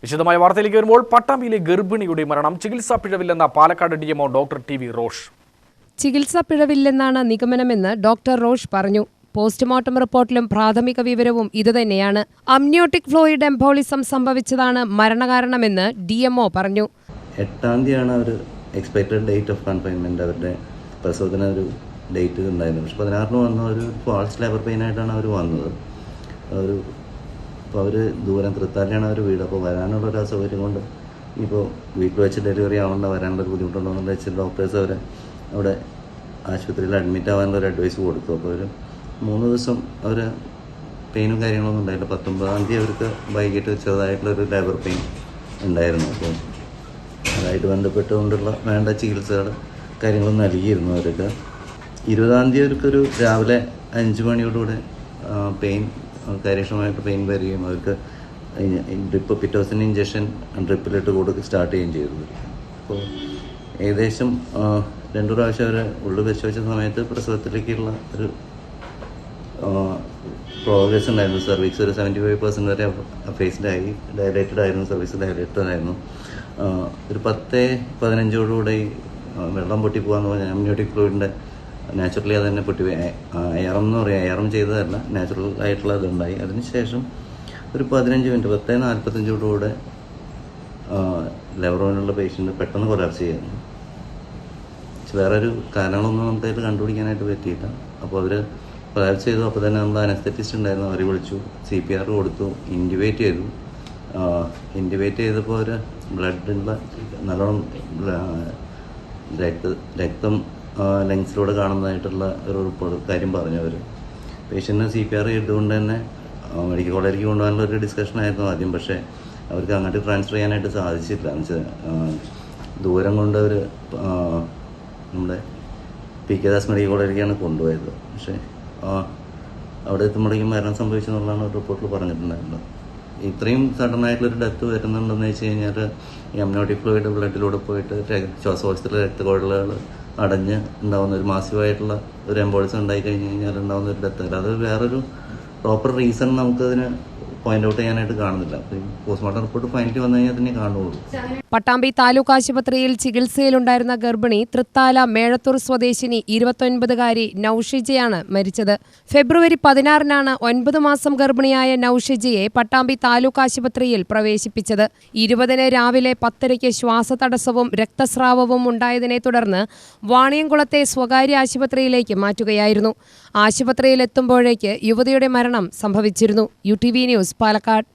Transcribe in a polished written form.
വിശദമായ വാർത്തയിലേക്ക് വരുമ്പോൾ പട്ടാമ്പിയിലെ ഗർഭിണിയുടെ മരണം ചികിത്സാ പിഴവില്ലെന്ന Palakkad DMO doctor TV Rosh. ചികിത്സാ പിഴവില്ലെന്നാണ് നിഗമനമെന്ന് ഡോക്ടർ റോഷ് പറഞ്ഞു. പോസ്റ്റ്മോർട്ടം റിപ്പോർട്ടിലും പ്രാഥമിക വിവരവും ഇതുതന്നെയാണ്. അമ്നിയോട്ടിക് ഫ്ലൂയിഡ് എംബോളിസം സംഭവിച്ചതാണ് മരണകാരണമെന്ന് DMO പറഞ്ഞു. 8-ാം തീയതിയാണ് അവർ എക്സ്പെക്റ്റഡ് ഡേറ്റ് ഓഫ് കൺഫൈൻമെൻറ്റ് അവരുടെ പ്രസവത്തിന് ഒരു ഡേറ്റ് ഉണ്ടായിരുന്നു. പക്ഷെ 16-ന് വന്ന ഒരു ഫാൾസ് ലേബർ പെയിൻ ആയിട്ടാണ് അവർ വന്നത്. അപ്പോൾ അവർ ദൂരം തൃത്താലയാണ് അവർ വീട്. അപ്പോൾ വരാനുള്ളൊരു അസൗകര്യം കൊണ്ട് ഇപ്പോൾ വീട്ടിൽ വെച്ച് ഡെലിവറി ആവേണ്ട വരാനുള്ളൊരു ബുദ്ധിമുട്ടുണ്ടോയെന്ന് വെച്ചാൽ ഡോക്ടേഴ്സ് അവരെ അവിടെ ആശുപത്രിയിൽ അഡ്മിറ്റ് ആവാനുള്ളൊരു അഡ്വൈസ് കൊടുത്തു. അപ്പോൾ അവർ 3 ദിവസം അവർ പെയിനും കാര്യങ്ങളൊന്നും ഉണ്ടായില്ല. 19-ാം തീയതി അവർക്ക് വൈകിട്ട് ചെറുതായിട്ടുള്ളൊരു ലേബർ പെയിൻ ഉണ്ടായിരുന്നു. അപ്പോൾ അതായിട്ട് ബന്ധപ്പെട്ടുകൊണ്ടുള്ള വേണ്ട ചികിത്സകൾ കാര്യങ്ങളും നൽകിയിരുന്നു അവർക്ക്. 20-ാം തീയതി അവർക്കൊരു രാവിലെ 5 മണിയോടുകൂടെ പെയിൻ കാര്യക്ഷമമായിട്ട് പെയിൻ വരികയും അവർക്ക് ഡ്രിപ്പ് പിറ്റോസിൻ ഇഞ്ചക്ഷൻ ഡ്രിപ്പിലിട്ട് കൊടുക്കുക സ്റ്റാർട്ട് ചെയ്യുകയും ചെയ്തു. അപ്പോൾ ഏകദേശം 2 പ്രാവശ്യം അവർ ഉള്ളിൽ വെച്ച സമയത്ത് പ്രസവത്തിലേക്കുള്ള ഒരു പ്രോഗ്രസ് ഉണ്ടായിരുന്നു. സർവീസ് ഒരു 75% വരെ ഫേസ്ഡായി, ഡയലേറ്റഡ് ആയിരുന്നു, സർവീസ് ഡയലേറ്റഡ് ആയിരുന്നു. ഒരു 10-15 വെള്ളം പൊട്ടിപ്പോകാന്ന് പറഞ്ഞാൽ അമ്നിയോട്ടിക് ഫ്ലൂയിഡിൻ്റെ നാച്ചുറലി അത് തന്നെ അയറം എന്ന് പറയുക, അയറം ചെയ്തതല്ല, നാച്ചുറൽ ആയിട്ടുള്ള ഇതുണ്ടായി. അതിനുശേഷം ഒരു 15 മിനിറ്റ് 10:45 ലെവറോനുള്ള പേഷ്യൻ്റ് പെട്ടെന്ന് കൊലാപ്സ് ചെയ്യുന്നു. വേറൊരു കാരണങ്ങളൊന്നും നമുക്കതിൽ കണ്ടുപിടിക്കാനായിട്ട് പറ്റിയില്ല. അപ്പോൾ അവർ കൊലാപ്സ് ചെയ്തു. അപ്പോൾ തന്നെ നമ്മൾ അനസ്തെറ്റിസ്റ്റ് ഉണ്ടായിരുന്നു, അവരെ വിളിച്ചു, CPR കൊടുത്തു, ഇൻറ്റുബേറ്റ് ചെയ്തു. ഇൻറ്റുബേറ്റ് ചെയ്തപ്പോൾ അവർ ബ്ലഡിലുള്ള നല്ലോണം രക്തം ലങ്സിലൂടെ കാണുന്നതായിട്ടുള്ള ഒരു കാര്യം പറഞ്ഞു. അവർ പേഷ്യൻറ്റിന് CPR ചെയ്തുകൊണ്ട് തന്നെ മെഡിക്കൽ കോളേജിലേക്ക് കൊണ്ടുപോകാനുള്ള ഒരു ഡിസ്കഷൻ ആയിരുന്നു ആദ്യം. പക്ഷേ അവർക്ക് അങ്ങോട്ട് ട്രാൻസ്ഫർ ചെയ്യാനായിട്ട് സാധിച്ചില്ല. എന്ന് വെച്ചാൽ ദൂരം കൊണ്ട് അവർ നമ്മുടെ PK ദാസ് മെഡിക്കൽ കോളേജിലേക്കാണ് കൊണ്ടുപോയത്. പക്ഷേ അവിടെ എത്തുമ്പോഴേക്കും മരണം സംഭവിച്ചെന്നുള്ളതാണ് ഒരു റിപ്പോർട്ടിൽ പറഞ്ഞിട്ടുണ്ടായിരുന്നത്. ഇത്രയും സഡനായിട്ടുള്ളൊരു ഡെത്ത് വരുന്നുണ്ടെന്ന് വെച്ച് കഴിഞ്ഞാൽ ഈ അമ്നിയോട്ടിക് ഫ്ലൂയിഡ് ബ്ലഡിലൂടെ പോയിട്ട് ശ്വാസകോശത്തിലെ രക്തക്കുഴലുകൾ അടഞ്ഞ് ഉണ്ടാകുന്ന ഒരു മാസീവായിട്ടുള്ള ഒരു എംബോളിസം ഉണ്ടായി കഴിഞ്ഞ് കഴിഞ്ഞാൽ ഉണ്ടാകുന്ന ഒരു ഡെത്ത് അല്ല. അത് വേറൊരു പ്രോപ്പർ റീസൺ നമുക്കതിന് പോയിന്റ് ഔട്ട് ചെയ്യാനായിട്ട് കാണുന്നില്ല. പോസ്റ്റ്മോർട്ടം റിപ്പോർട്ട് ഫൈനലി വന്നു കഴിഞ്ഞാൽ തന്നെ കാണുള്ളൂ. പട്ടാമ്പി താലൂക്ക് ആശുപത്രിയിൽ ചികിത്സയിലുണ്ടായിരുന്ന ഗർഭിണി തൃത്താല മേഴത്തൂർ സ്വദേശിനി 29-കാരി നൌഷിജയാണ് മരിച്ചത്. ഫെബ്രുവരി 16-നാണ് 9 മാസം ഗർഭിണിയായ നൌഷിജയെ പട്ടാമ്പി താലൂക്ക് ആശുപത്രിയിൽ പ്രവേശിപ്പിച്ചത്. 20-ന് രാവിലെ 10:30 ശ്വാസതടസ്സവും രക്തസ്രാവവും ഉണ്ടായതിനെ തുടർന്ന് വാണിയംകുളത്തെ സ്വകാര്യ ആശുപത്രിയിലേക്ക് മാറ്റുകയായിരുന്നു. ആശുപത്രിയിലെത്തുമ്പോഴേക്ക് യുവതിയുടെ മരണം സംഭവിച്ചിരുന്നു. UTV news Palakkad.